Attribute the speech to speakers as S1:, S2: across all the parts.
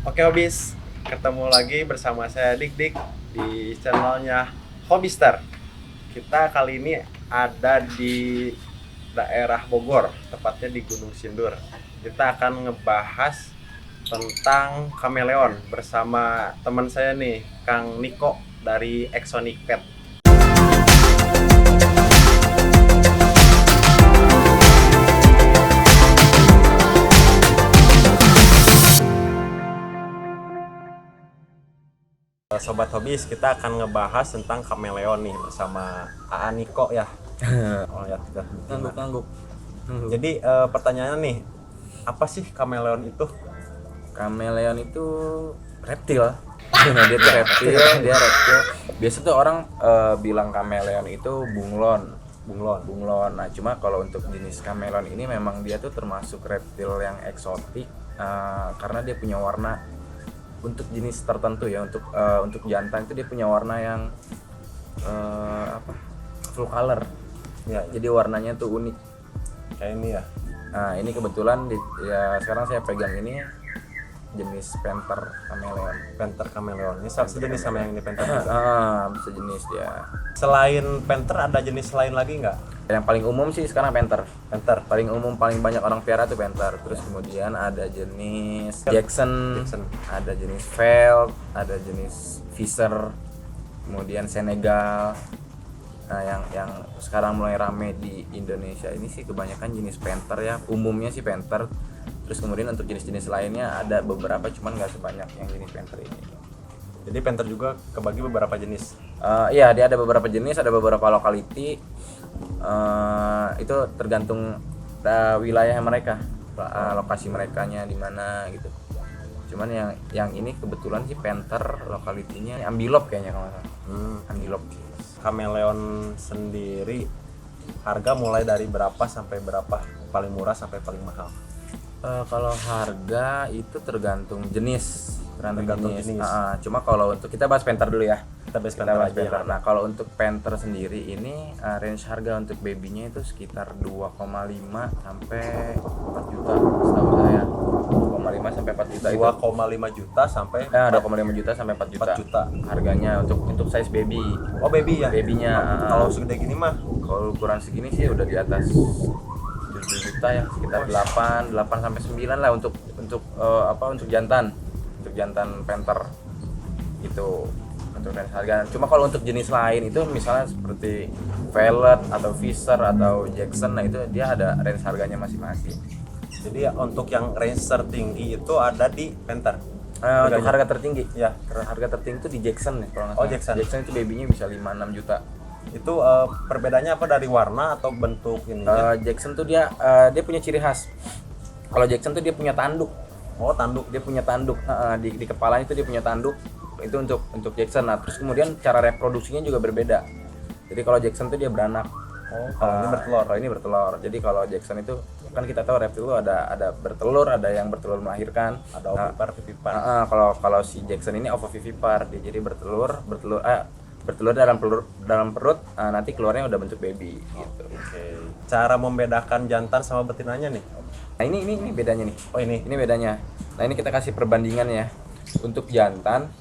S1: Oke Hobis, ketemu lagi bersama saya Dik Dik di channelnya Hobister. Kita kali ini ada di daerah Bogor, tepatnya di Gunung Sindur. Kita akan ngebahas tentang kameleon bersama teman saya nih, Kang Niko dari Exonic Pet. Sobat Hobis, kita akan ngebahas tentang kameleon nih bersama AA Niko ya. Oh ya, tidak
S2: Ngangguk.
S1: Jadi pertanyaannya nih, apa sih kameleon itu?
S2: Kameleon itu reptil. Dia tuh reptil, dia reptil. Biasa tuh orang bilang kameleon itu bunglon. Nah, cuma kalau untuk jenis kameleon ini memang dia tuh termasuk reptil yang eksotik karena dia punya warna untuk jenis tertentu ya. Untuk jantan itu dia punya warna yang full color.
S1: Ya,
S2: Jadi warnanya tuh unik.
S1: kayak ini ya.
S2: Nah, ini kebetulan ya sekarang saya pegang ini jenis panther kameleon.
S1: Panther kameleon. Ini sejenis sama yang ini panther juga.
S2: Sejenis dia.
S1: Selain panther ada jenis lain lagi nggak?
S2: Yang paling umum sih sekarang panther.
S1: Panther.
S2: Paling umum, paling banyak orang piara tuh panther. Terus kemudian ada jenis Jackson, ada jenis Veld, ada jenis Fisher, kemudian Senegal. Nah, yang sekarang mulai rame di Indonesia ini sih kebanyakan jenis panther ya. Umumnya sih panther. Terus kemudian untuk jenis-jenis lainnya ada beberapa, cuman nggak sebanyak yang jenis panther ini.
S1: Jadi panther juga kebagi beberapa jenis.
S2: Iya, dia ada beberapa jenis, ada beberapa lokality. Itu tergantung wilayah mereka, lokasi merekanya di mana gitu. Cuman yang ini kebetulan sih panther lokalitinya Ambilop kayaknya kalau nggak salah. Ambilop.
S1: Kameleon sendiri harga mulai dari berapa sampai berapa? Paling murah sampai paling mahal?
S2: Kalau harga itu tergantung jenis.
S1: Tergantung jenis.
S2: Cuma kalau untuk kita bahas panther dulu ya.
S1: Kita bahas
S2: Kita
S1: panther
S2: bahas
S1: aja ya.
S2: panther. Nah, kalau untuk panther sendiri ini range harga untuk babynya itu sekitar 2,5 sampai 4 juta setahu saya. 2,5 sampai 4 juta itu.
S1: 2,5 juta sampai
S2: 2,5 juta sampai 4 juta.
S1: 4 juta.
S2: Harganya untuk size baby.
S1: Oh baby ya?
S2: Babynya.
S1: Kalau segede gini mah?
S2: Kalau ukuran segini sih udah di atas 7 juta ya, sekitar 8 sampai 9 lah untuk jantan. Untuk jantan panther itu untuk range harga. Cuma kalau untuk jenis lain itu misalnya seperti Velvet atau Fisher atau Jackson, nah itu dia ada range harganya masing-masing.
S1: Jadi untuk yang range tertinggi itu ada di panther.
S2: Untuk harga tertinggi
S1: Ya.
S2: harga tertinggi itu di Jackson nih kalau nggak
S1: Oh,
S2: salah.
S1: Jackson
S2: itu babynya bisa 5-6 juta.
S1: Itu perbedaannya apa dari warna atau bentuk ininya?
S2: Jackson tuh dia punya ciri khas. Kalau Jackson tuh dia punya tanduk.
S1: Oh, tanduk.
S2: Dia punya tanduk di kepalanya itu dia punya tanduk. Itu untuk Jackson. Nah, terus kemudian cara reproduksinya juga berbeda. Jadi kalau Jackson tuh dia beranak.
S1: Oh, kalau ini bertelur.
S2: Kalau ini bertelur. Jadi kalau Jackson itu kan kita tahu reptil itu ada bertelur, ada yang bertelur melahirkan,
S1: Ada ovipar.
S2: kalau si Jackson ini ovovivipar. Dia jadi bertelur dalam perut, nanti keluarnya udah bentuk baby gitu.
S1: Oke. Cara membedakan jantan sama betinanya nih?
S2: Nah, ini bedanya nih.
S1: Oh, ini.
S2: Ini bedanya. Nah, ini kita kasih perbandingan ya. Untuk jantan,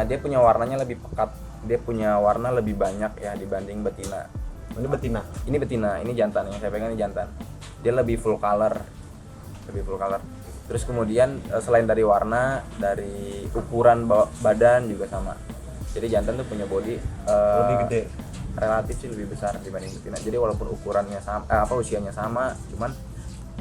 S2: dia punya warnanya lebih pekat. Dia punya warna lebih banyak ya dibanding betina.
S1: Ini betina.
S2: Ini betina, ini jantan, yang saya pegang ini jantan. Dia lebih full color. Terus kemudian selain dari warna, dari ukuran badan juga sama. Jadi jantan tuh punya body
S1: Lebih gede.
S2: relatif sih lebih besar dibanding betina. Jadi walaupun ukurannya sama, usianya sama, cuman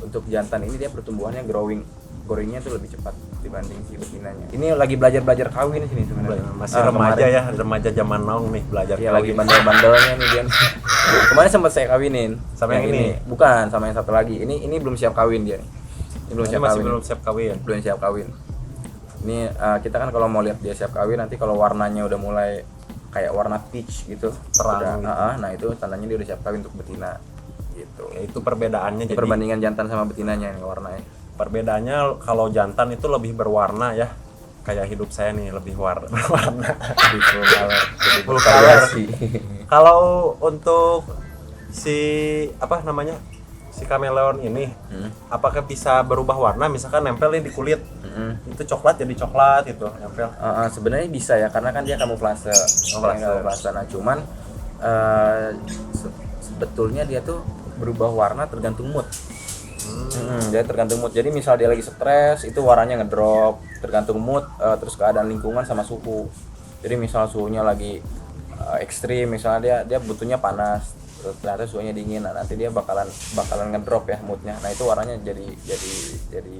S2: untuk jantan ini dia pertumbuhannya growingnya tuh lebih cepat dibanding si betinanya. Ini lagi belajar kawin sini sebenarnya.
S1: Masih remaja ya, remaja zaman now nih belajar
S2: Iya,
S1: kawin.
S2: lagi bandel-bandelnya nih dia. Kemarin sempat saya kawinin.
S1: Sama yang ini?
S2: Bukan, sama yang satu lagi. Ini belum siap kawin dia nih. Ini belum siap
S1: masih
S2: kawin.
S1: belum siap kawin.
S2: Belum siap kawin. Ini kita kan kalau mau lihat dia siap kawin, nanti kalau warnanya udah mulai kayak warna peach gitu,
S1: Terang gitu.
S2: nah itu tandanya dia udah siap kawin untuk betina gitu.
S1: Ya, itu perbedaannya.
S2: Ini
S1: Jadi
S2: perbandingan jantan sama betinanya nih warnanya.
S1: perbedaannya kalau jantan itu lebih berwarna ya. Kayak hidup saya nih lebih berwarna.
S2: Lebih full color, lebih
S1: Full
S2: bervariasi.
S1: Kalau untuk si apa namanya? Si kameleon ini apakah bisa berubah warna misalkan nempelin di kulit itu coklat jadi coklat gitu nempel.
S2: Sebenarnya bisa ya karena kan dia kamuflase. Kamuflase. Nah cuman sebetulnya dia tuh berubah warna tergantung mood. Dia tergantung mood. Jadi misal dia lagi stres itu warnanya ngedrop, tergantung mood, terus keadaan lingkungan sama suhu. Jadi misal suhunya lagi ekstrim, misalnya dia butuhnya panas, ternyata suhunya dingin, nah nanti dia bakalan ngedrop ya moodnya. Nah itu warnanya jadi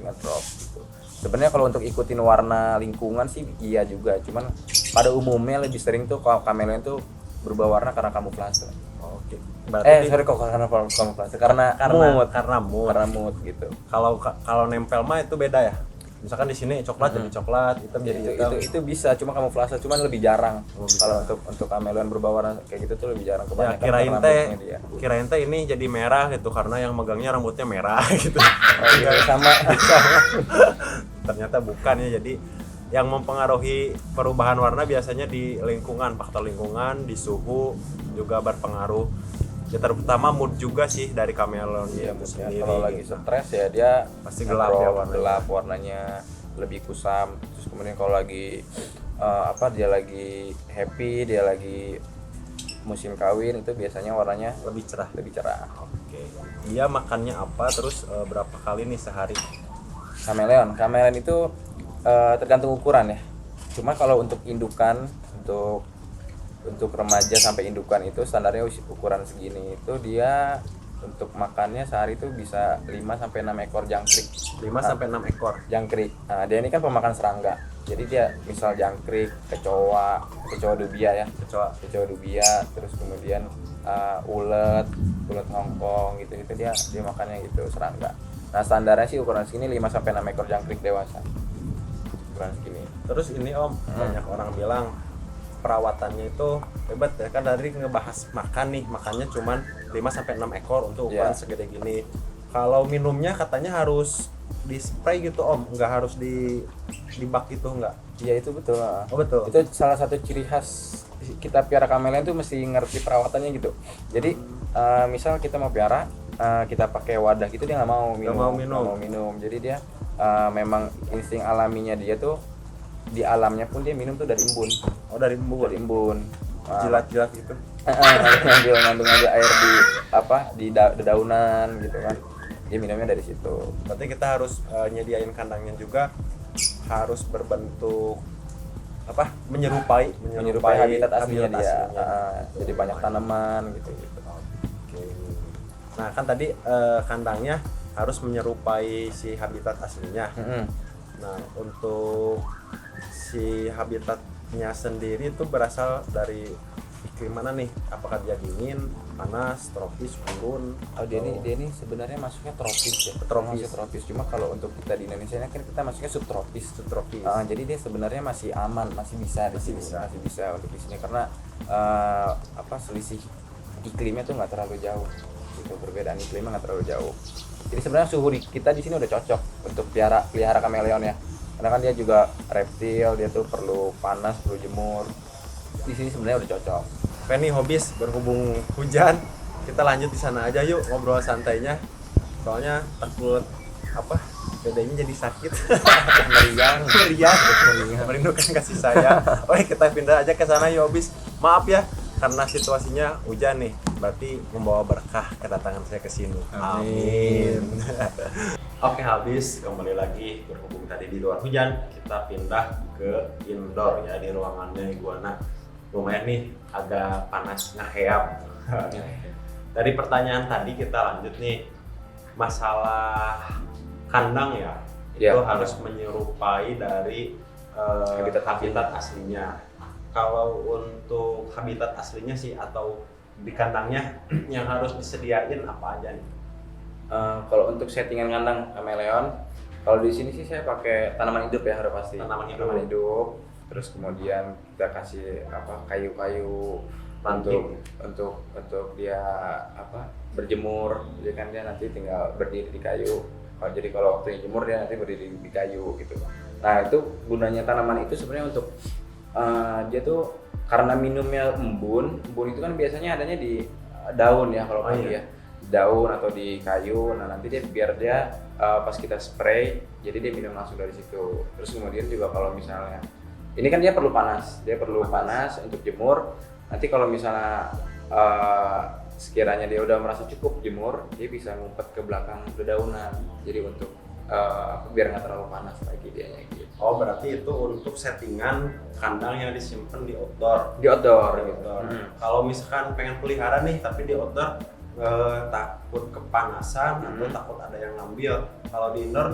S2: ngedrop gitu. Sebenarnya kalau untuk ikutin warna lingkungan sih iya juga, cuman pada umumnya lebih sering tuh kalau kameleon tuh berubah warna karena kamuflase.
S1: Oke. Berarti
S2: Sorry kok karena kamuflase, karena mood gitu.
S1: Kalau nempel mah itu beda ya. Misalkan di sini coklat jadi coklat, hitam jadi hitam.
S2: Itu bisa, cuma kamuflase, cuman lebih jarang. Kalau untuk kameleon berubah warna kayak gitu tuh lebih jarang,
S1: Ya, kirain teh ini jadi merah gitu karena yang megangnya rambutnya merah gitu.
S2: Sama.
S1: Ternyata bukan ya. Jadi yang mempengaruhi perubahan warna biasanya di lingkungan, faktor lingkungan, di suhu juga berpengaruh. Ya terutama mood juga sih dari kameleon itu sendiri.
S2: Kalau lagi stres ya dia
S1: pasti gelap ya
S2: warnanya lebih kusam. Terus kemudian kalau lagi dia lagi happy, dia lagi musim kawin, itu biasanya warnanya
S1: lebih cerah. Oke. Dia makannya apa, terus berapa kali nih sehari?
S2: Kameleon itu tergantung ukuran ya. Cuma kalau untuk indukan, untuk remaja sampai indukan itu standarnya ukuran segini, itu dia untuk makannya sehari itu bisa 5 sampai 6 ekor jangkrik.
S1: 5 sampai 6 ekor
S2: jangkrik. Nah, dia ini kan pemakan serangga. Jadi dia misal jangkrik, kecoa dubia ya. Kecoa dubia, terus kemudian ulet Hongkong gitu dia makannya gitu, serangga. Nah, standarnya sih ukuran segini 5 sampai 6 ekor jangkrik dewasa. Ukuran segini.
S1: Terus ini Om, banyak orang bilang perawatannya itu hebat ya kan, dari ngebahas makannya cuman 5 sampai 6 ekor untuk ukuran segede gini. Kalau minumnya katanya harus di spray gitu Om, nggak harus di bak gitu nggak?
S2: Iya itu betul.
S1: Oh betul.
S2: Itu salah satu ciri khas kita piara kameleon tuh mesti ngerti perawatannya gitu. Jadi misal kita mau piara, kita pakai wadah gitu dia nggak mau minum. Jadi dia memang insting alaminya dia tuh di alamnya pun dia minum tuh dari embun.
S1: Oh dari embun. Jilat-jilat gitu.
S2: ngambil air di dedaunan gitu kan. Dia minumnya dari situ.
S1: Berarti kita harus nyediain kandangnya juga harus berbentuk menyerupai
S2: habitat aslinya dia. Jadi banyak tanaman gitu.
S1: Oke. Nah kan tadi kandangnya harus menyerupai si habitat aslinya. Nah untuk si habitatnya sendiri itu berasal dari iklim mana nih? Apakah dia dingin, panas, tropis, gurun?
S2: Dia ini sebenarnya masuknya tropis ya. Tropis. Cuma kalau untuk kita di Indonesia ini kan kita masuknya subtropis. Jadi dia sebenarnya masih aman, masih bisa untuk di sini karena selisih iklimnya tuh nggak terlalu jauh. Itu perbedaan iklimnya nggak terlalu jauh. Jadi sebenarnya suhu kita di sini udah cocok untuk pelihara kameleon ya. Karena kan dia juga reptil, dia tuh perlu panas, perlu jemur. Di sini sebenarnya udah cocok.
S1: Penny hobis berhubung hujan, kita lanjut di sana aja yuk ngobrol santainya. Soalnya takut dadanya jadi sakit. Meriang. Merindukan kasih sayang. Oke, kita pindah aja ke sana yuk hobis. Maaf ya karena situasinya hujan nih. Berarti membawa berkah kedatangan saya ke sini. Amin. Oke, habis kembali lagi berhubung tadi di luar hujan, kita pindah ke indoor ya, di ruangannya iguana. Lumayan nih agak panas ngeheap. Dari pertanyaan tadi kita lanjut nih, masalah kandang ya, itu harus menyerupai dari habitat aslinya. Kalau untuk habitat aslinya sih atau di kandangnya yang harus disediain apa aja nih?
S2: Kalau untuk settingan kandang kameleon, kalau di sini sih saya pakai tanaman hidup ya, harus pasti. Tanaman hidup. Terus kemudian kita kasih kayu-kayu untuk dia berjemur. Jadi kan dia nanti tinggal berdiri di kayu. Jadi kalau waktunya jemur dia nanti berdiri di kayu gitu. Nah itu gunanya tanaman itu sebenarnya untuk dia tuh karena minumnya embun itu kan biasanya adanya di daun ya kalau pagi ya. Daun atau di kayu. Nah nanti dia biar dia pas kita spray, jadi dia minum langsung dari situ. Terus kemudian juga kalau misalnya ini kan dia perlu panas untuk jemur. Nanti kalau misalnya sekiranya dia udah merasa cukup jemur, dia bisa ngumpet ke belakang dedaunan. Jadi untuk biar nggak terlalu panas lagi dianya gitu.
S1: Oh, berarti itu untuk settingan kandang yang disimpan di outdoor.
S2: Di outdoor
S1: Di
S2: gitu.
S1: outdoor. Kalau misalkan pengen pelihara nih tapi di outdoor takut kepanasan atau takut ada yang ngambil. Kalau di indoor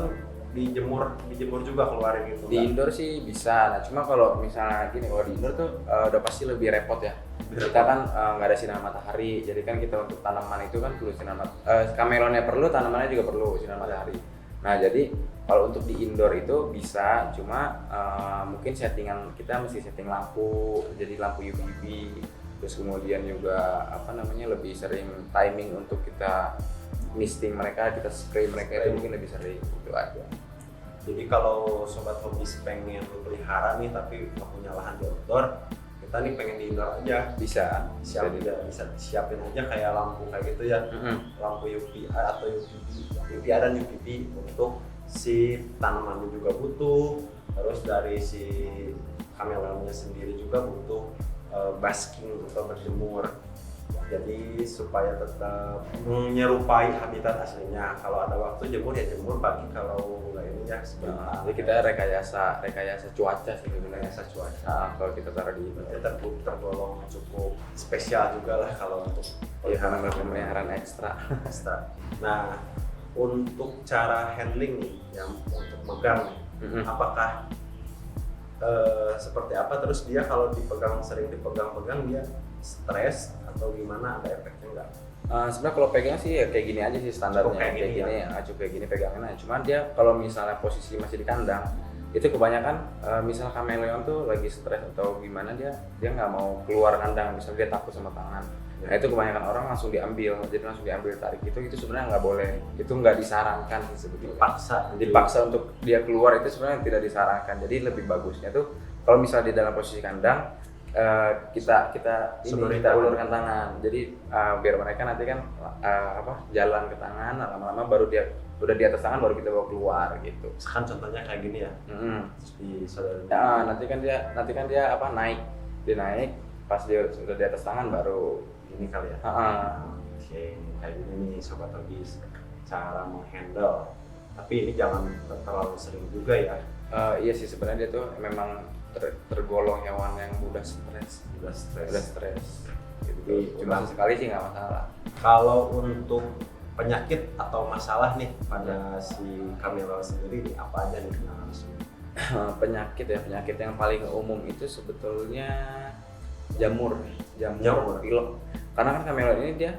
S1: dijemur juga keluarin gitu.
S2: Di indoor sih bisa. Nah, cuma kalau misalnya gini, kalau di indoor tuh udah pasti lebih repot ya. Kita kan nggak ada sinar matahari, jadi kan kita untuk tanaman itu kan perlu sinar matahari. Kamelonnya perlu, tanamannya juga perlu sinar matahari. Nah, jadi kalau untuk di indoor itu bisa, cuma mungkin settingan kita mesti setting lampu, jadi lampu UVB. Terus kemudian juga lebih sering timing untuk kita misting mereka, kita spray mereka itu mungkin lebih sering gitu aja.
S1: Jadi kalau sobat hobis pengen pelihara nih tapi nggak punya lahan di outdoor, kita nih pengen di indoor aja,
S2: Bisa
S1: bisa siapin aja kayak lampu kayak gitu ya. Lampu UVA atau UVA dan UVB untuk si tanamannya juga butuh, terus dari si kamelonnya sendiri juga butuh basking atau berjemur, jadi supaya tetap menyerupai habitat aslinya. Kalau ada waktu jemur ya jemur pagi, kalau nggak ini ya sebentar.
S2: Jadi kita rekayasa cuaca sih sebenarnya.
S1: Rekayasa cuaca.
S2: Kalau kita taruh di
S1: Itu tergolong cukup spesial juga lah kalau untuk
S2: pemeliharaan ekstra.
S1: Nah, untuk cara handling nih, yang untuk megang nih, apakah seperti apa? Terus dia kalau sering dipegang-pegang dia stres atau gimana, ada efeknya nggak?
S2: Sebenarnya kalau pegang sih ya kayak gini aja sih standarnya,
S1: Cukup kayak gini
S2: ya. Cukup kayak gini pegangannya. Cuman dia kalau misalnya posisi masih di kandang, itu kebanyakan misal kameleon tuh lagi stres atau gimana, dia nggak mau keluar kandang, misalnya dia takut sama tangan. Nah itu kebanyakan orang langsung diambil, jadi langsung diambil tarik itu sebenarnya nggak boleh, itu nggak disarankan sih sebetulnya. Dipaksa untuk dia keluar itu sebenarnya tidak disarankan. Jadi lebih bagusnya tuh kalau misalnya di dalam posisi kandang, kita ulurkan tangan. Jadi biar mereka nanti kan jalan ke tangan, lama-lama baru dia udah di atas tangan baru kita bawa keluar gitu.
S1: Kan contohnya kayak gini ya. Terus disodorin.
S2: Nanti kan dia naik pas dia sudah di atas tangan baru
S1: ini kali ya. Oke, kayak gini nih sobat hobis cara menghandle. Tapi ini jangan terlalu sering juga ya.
S2: Iya sih, sebenarnya dia tuh memang tergolong hewan yang mudah stres. Gitu. Cuma sekali sih nggak masalah.
S1: Kalau untuk penyakit atau masalah nih pada si kameleon sendiri nih, apa aja nih yang harus?
S2: Penyakit yang paling umum itu sebetulnya jamur pilek. Karena kan kameleon ini dia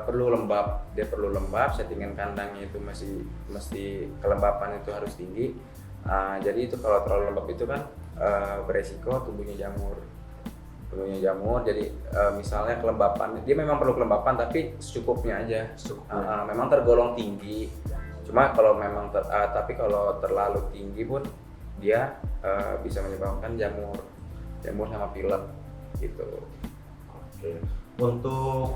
S2: perlu lembab, settingan kandangnya itu mesti kelembapan itu harus tinggi. Jadi itu kalau terlalu lembab itu kan beresiko tumbuhnya jamur. Jadi misalnya kelembapan, dia memang perlu kelembapan tapi secukupnya aja. Memang tergolong tinggi. Cuma kalau tapi kalau terlalu tinggi pun dia bisa menyebabkan jamur sama pilek gitu.
S1: Oke. Untuk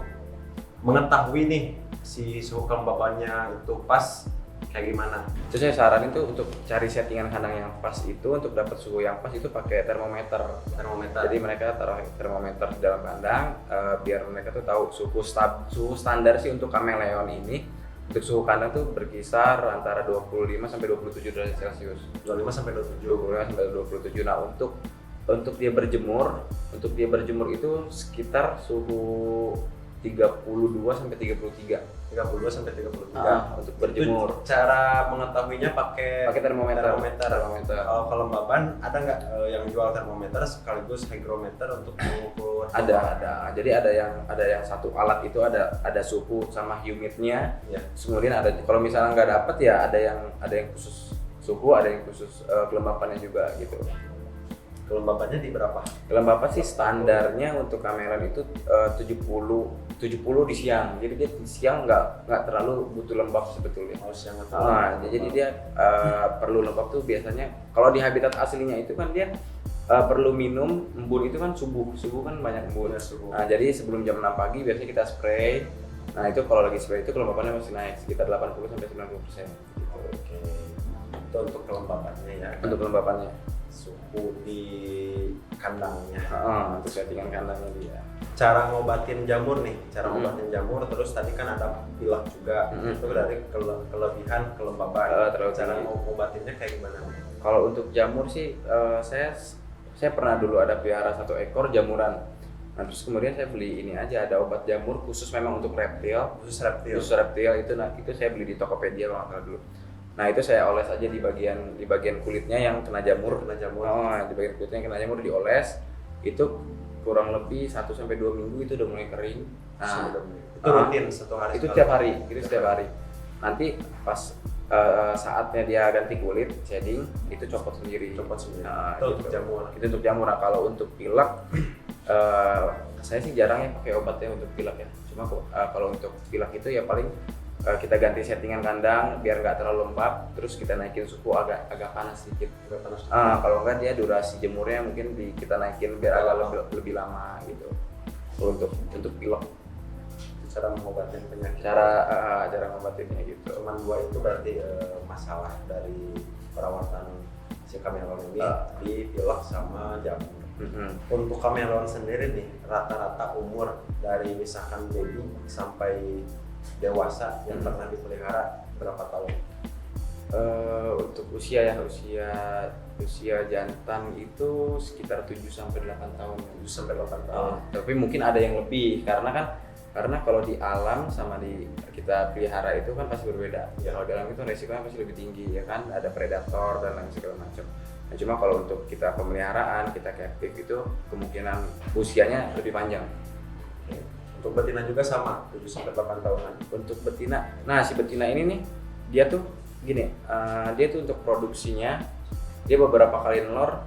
S1: mengetahui nih si suhu kelembabannya itu pas kayak gimana?
S2: Terus saya saranin tuh untuk cari settingan kandang yang pas itu, untuk dapat suhu yang pas itu pakai termometer. Jadi mereka taruh termometer di dalam kandang biar mereka tuh tahu suhu standar sih untuk kameleon ini. Untuk suhu kandang tuh berkisar antara 25 sampai 27 derajat Celcius.
S1: 25 sampai 27.
S2: Nah, untuk dia berjemur itu sekitar suhu 32 sampai 33.
S1: 32 sampai 33.
S2: Untuk berjemur.
S1: Itu cara mengetahuinya pakai
S2: termometer.
S1: Kalau kelembaban ada nggak yang jual termometer sekaligus hygrometer untuk mengukur?
S2: Ada. Jadi ada yang satu alat itu ada suhu sama humidnya.
S1: Ya.
S2: Kemudian ada, kalau misalnya nggak dapet ya ada yang khusus suhu, ada yang khusus kelembapannya juga gitu.
S1: Kelembapannya di berapa?
S2: Kelembapan sih standarnya untuk kameleon itu 70 di siang. Jadi dia di siang nggak terlalu butuh lembab sebetulnya.
S1: Siang atau
S2: jadi dia perlu lembab tuh biasanya kalau di habitat aslinya itu kan dia perlu minum embun itu kan subuh kan banyak embun.
S1: Subuh.
S2: Nah, jadi sebelum jam 6 pagi biasanya kita spray Nah itu kalau lagi spray itu kelembapannya masih naik sekitar 80 sampai 90%. Gitu.
S1: Oke. Itu untuk kelembapannya ya.
S2: Untuk kelembapannya.
S1: Suhu di kandangnya.
S2: Untuk settingan kandangnya dia.
S1: Cara ngobatin jamur nih, ngobatin jamur, terus tadi kan ada pilek juga, itu dari kelebihan kelembaban. Cara ngobatinnya kayak gimana?
S2: Kalau untuk jamur sih, saya pernah dulu ada pelihara 1 ekor jamuran. Nah terus kemudian saya beli ini aja, ada obat jamur khusus memang untuk reptil. Khusus reptil itu, nah itu saya beli di Tokopedia kalau nggak salah dulu. Nah itu saya oles aja di bagian kulitnya yang kena jamur. Di bagian kulitnya yang kena jamur dioles, itu kurang lebih 1 sampai 2 minggu itu udah mulai kering. Nah,
S1: itu rutin 1 hari.
S2: Itu tiap hari, setiap hari. Nanti pas saatnya dia ganti kulit, shading, itu copot sendiri. Nah,
S1: itu untuk jamur.
S2: Itu untuk jamur. Nah, kalau untuk pilek, saya sih jarang ya pakai obatnya untuk pilek ya. Cuma kalau untuk pilek itu ya paling kita ganti settingan kandang biar nggak terlalu lembab, terus kita naikin suhu agak panas sedikit. Kalau enggak dia durasi jemurnya mungkin kita naikin biar agak lebih lama gitu. Untuk pilek.
S1: Cara mengobatin penyakit.
S2: Cara ngobatinnya gitu.
S1: Cuman 2 itu berarti masalah dari perawatan si kameleon ini di pilek sama jamur. Untuk kameleon sendiri nih, rata-rata umur dari misalkan baby sampai dewasa yang pernah dipelihara berapa tahun?
S2: Untuk usia jantan itu sekitar 7 sampai 8 tahun.
S1: 7 sampai 8 tahun.
S2: Tapi mungkin ada yang lebih karena kalau di alam sama di kita pelihara itu kan pasti berbeda. Ya kalau di alam itu resikonya pasti lebih tinggi ya kan, ada predator dan lain segala macam. Nah, cuma kalau untuk kita pemeliharaan, kita captive itu kemungkinan usianya lebih panjang.
S1: Untuk betina juga sama, 7 sampai 8 tahunan.
S2: Untuk betina, nah si betina ini nih, dia tuh gini, dia tuh untuk produksinya, dia beberapa kali nelor,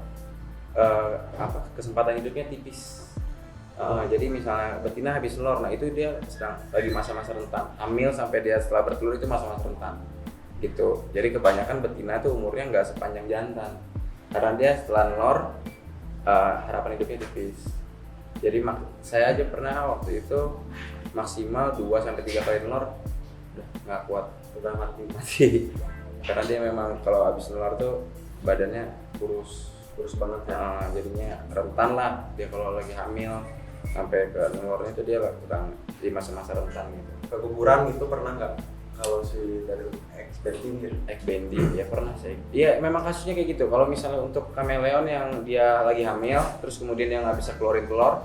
S2: kesempatan hidupnya tipis. Jadi misalnya betina habis nelor, nah itu dia sedang lagi masa-masa rentan, hamil sampai dia setelah bertelur itu masa-masa rentan. Gitu, jadi kebanyakan betina tuh umurnya nggak sepanjang jantan, karena dia setelah nelor, harapan hidupnya tipis. Jadi saya aja pernah waktu itu maksimal 2-3 kali nelor udah nggak kuat, udah mati. Karena dia memang kalau habis nelor tuh badannya kurus banget ya. Jadinya rentan lah dia kalau lagi hamil sampai ke nelornya itu dia kurang di masa-masa rentan gitu.
S1: Keguguran itu pernah nggak? Kalau si dari
S2: egg bending ya pernah sih. Iya memang kasusnya kayak gitu. Kalau misalnya untuk kameleon yang dia lagi hamil, terus kemudian yang nggak bisa keluarin telur,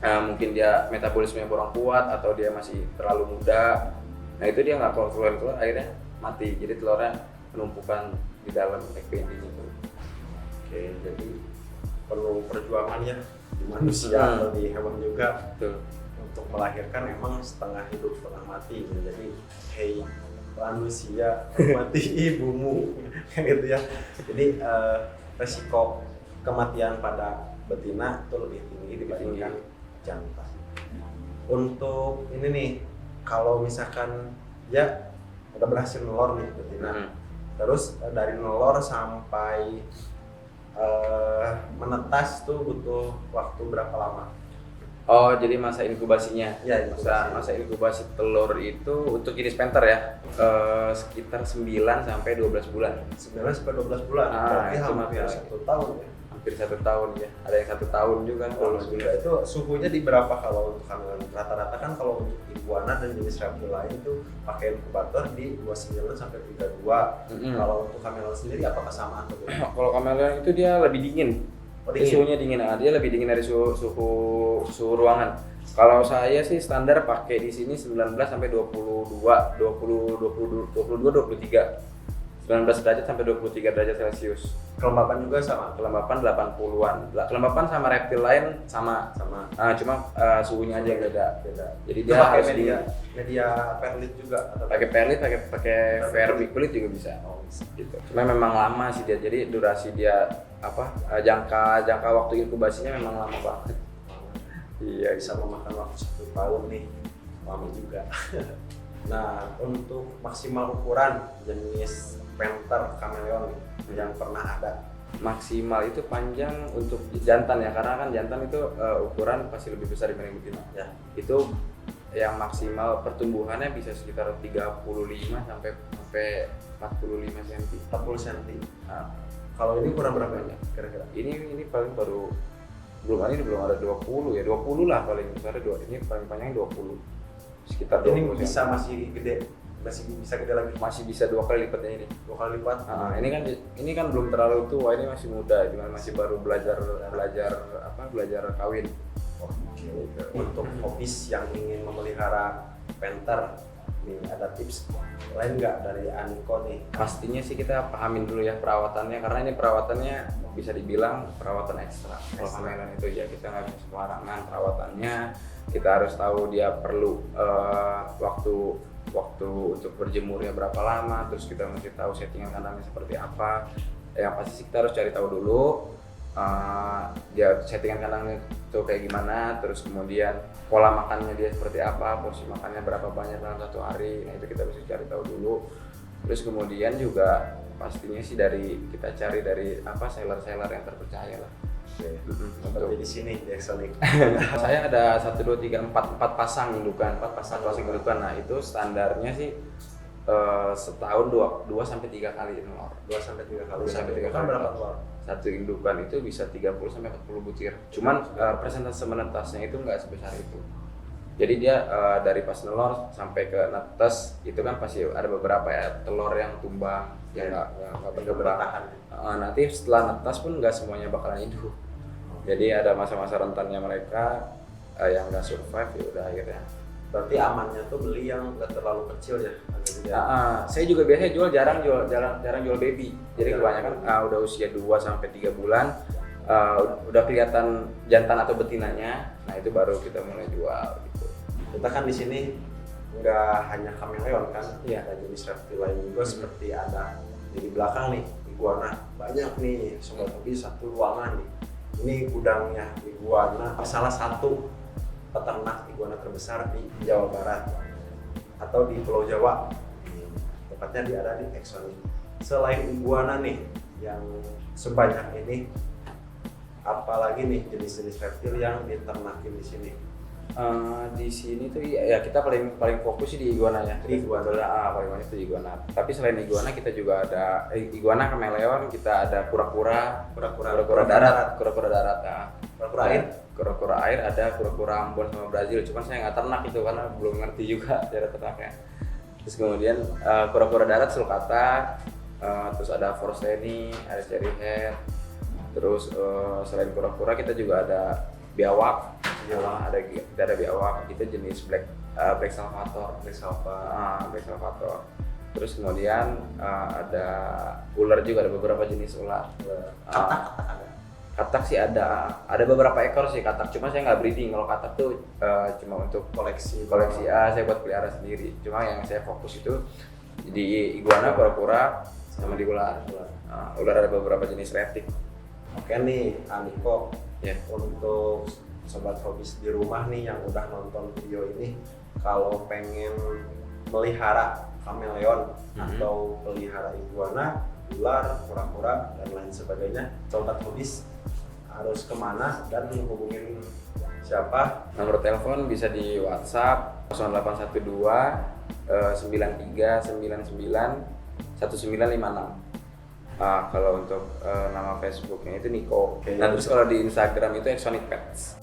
S2: mungkin dia metabolismenya kurang kuat atau dia masih terlalu muda, nah itu dia nggak keluarin telur, akhirnya mati. Jadi telurnya penumpukan di dalam egg bending itu.
S1: Oke, jadi perlu perjuangan ya di manusia atau di hewan juga.
S2: Betul.
S1: Untuk melahirkan emang setengah hidup setengah mati. Jadi hey manusia mati ibumu gitu ya. Jadi resiko kematian pada betina itu lebih tinggi dibandingkan jantan. Untuk ini nih, kalau misalkan dia udah berhasil nelor nih betina, terus dari nelor sampai menetas tuh butuh waktu berapa lama?
S2: Oh, jadi masa inkubasinya?
S1: Ya,
S2: masa inkubasi telur itu untuk jenis panther ya, sekitar 9 sampai 12 bulan.
S1: 9 sampai 12 bulan, berarti hampir 1 tahun ya?
S2: Hampir 1 tahun ya, ada yang 1 tahun juga.
S1: Itu suhunya di berapa kalau untuk kameleon? Rata-rata kan kalau untuk iguana dan jenis reptil lain itu pakai inkubator di 29 sampai 32. Kalau untuk kameleon sendiri apakah sama atau beda?
S2: Kalau kameleon itu dia lebih dingin. Suhunya dingin, dia lebih dingin dari suhu ruangan. Kalau saya sih standar pakai di sini 19 sampai 22, 23. 19 derajat sampai 23 derajat Celcius.
S1: Kelembapan juga sama?
S2: Kelembapan 80-an. Kelembapan sama reptil lain sama. Cuma suhunya aja yang beda. Jadi dia harus
S1: media perlit juga atau
S2: pakai perlit, pakai vermiculit juga bisa. Gitu. Cuma memang lama sih dia. Jadi durasi dia jangka waktu inkubasinya memang lama banget.
S1: Iya, bisa memakan waktu 1 tahun nih. Lama juga. Nah, untuk maksimal ukuran jenis panther kameleon yang pernah ada,
S2: maksimal itu panjang untuk jantan ya, karena kan jantan itu ukuran pasti lebih besar dibanding betina ya. Itu yang maksimal pertumbuhannya bisa sekitar 35 sampai 45 cm.
S1: 40 cm.
S2: Nah,
S1: Kalau ini kurang berapa ya kira-kira?
S2: ini paling baru belum ada 20 ya, 20 lah paling besar. Ini paling panjang 20, sekitar 20
S1: Ini
S2: cm.
S1: bisa masih gede, masih bisa gede lagi.
S2: Masih bisa 2 kali lipatnya ini.
S1: 2 kali lipat.
S2: Ini kan belum terlalu tua, ini masih muda, cuman masih baru belajar kawin.
S1: Oke. Untuk hobis yang ingin memelihara panther, nih ada tips lain nggak dari Aniko nih?
S2: Pastinya sih kita pahamin dulu ya perawatannya, karena ini perawatannya bisa dibilang perawatan ekstra. Kalau kameleon itu ya kita nggak bisa sembarangan perawatannya. Kita harus tahu dia perlu waktu untuk berjemurnya berapa lama, terus kita mesti tahu settingan kandangnya seperti apa. Yang pasti sih kita harus cari tahu dulu dia settingan kandangnya itu kayak gimana, terus kemudian pola makannya dia seperti apa, porsi makannya berapa banyak dalam satu hari. Nah itu kita mesti cari tahu dulu. Terus kemudian juga pastinya sih kita cari dari seller-seller yang terpercaya lah.
S1: Seperti di sini di Exonic.
S2: Saya ada 1, 2, 3, 4 pasang indukan, 4 pasang indukan. Nah itu standarnya sih setahun 2 sampai 3 kali telur.
S1: 2 sampai 3 kali.
S2: 2 sampai 3 kali.
S1: Berapa telur?
S2: Satu indukan itu bisa 30 sampai 40 butir. Cuman persentase menetasnya itu nggak sebesar itu. Jadi dia dari pas nelor sampai ke netes itu kan pasti ada beberapa ya telur yang tumbang, yang nggak bertahan. Nanti setelah netas pun nggak semuanya bakalan hidup. Jadi ada masa-masa rentannya mereka yang nggak survive, ya udah akhirnya.
S1: Berarti amannya tuh beli yang nggak terlalu kecil ya?
S2: Saya juga biasanya jarang jual baby. Jadi kebanyakan udah usia 2 sampai 3 bulan, udah kelihatan jantan atau betinanya. Nah itu baru kita mulai jual gitu.
S1: Kita kan di sini nggak hanya kameleon kan,
S2: Iya.
S1: ada jenis reptil lain juga seperti ada di belakang nih iguana. Banyak nih sobat hobi, satu ruangan nih. Ini gudangnya iguana, salah satu peternak iguana terbesar di Jawa Barat atau di Pulau Jawa. Tepatnya ada di Exonic. Selain iguana nih yang sebanyak ini, apalagi nih jenis-jenis reptil yang diternakin di sini?
S2: Di sini tuh ya kita paling fokus sih di iguana ya.
S1: Di iguana.
S2: Paling banyak itu iguana. Tapi selain iguana kita juga ada iguana, kameleon, kita ada kura-kura darat.
S1: Kura-kura air.
S2: Kura-kura air ada, kura-kura Ambon sama Brazil. Cuman saya nggak ternak itu karena belum ngerti juga cara ternaknya. Terus kemudian kura-kura darat sulcata, terus ada forseni, ada cherry head. Terus selain kura-kura kita juga ada biawak. Kita ada biawak, itu jenis black salvator. Black salvator. Terus kemudian ada ular juga, ada beberapa jenis ular. Katak sih ada beberapa ekor sih katak, cuma saya nggak breeding. Kalau katak tuh cuma untuk koleksi saya buat pelihara sendiri. Cuma yang saya fokus itu di iguana, kura-kura, sama di ular. Ular ada beberapa jenis retik.
S1: Oke nih Aniko,
S2: Ya.
S1: untuk sobat hobis di rumah nih yang udah nonton video ini, kalau pengen melihara kameleon atau pelihara iguana, ular, kura-kura dan lain sebagainya, sobat hobis harus kemana dan menghubungin siapa?
S2: Nomor telepon bisa di WhatsApp 0812 9399 1956. Kalau untuk nama Facebooknya itu Niko. Nah terus kalau di Instagram itu Exonic Pets.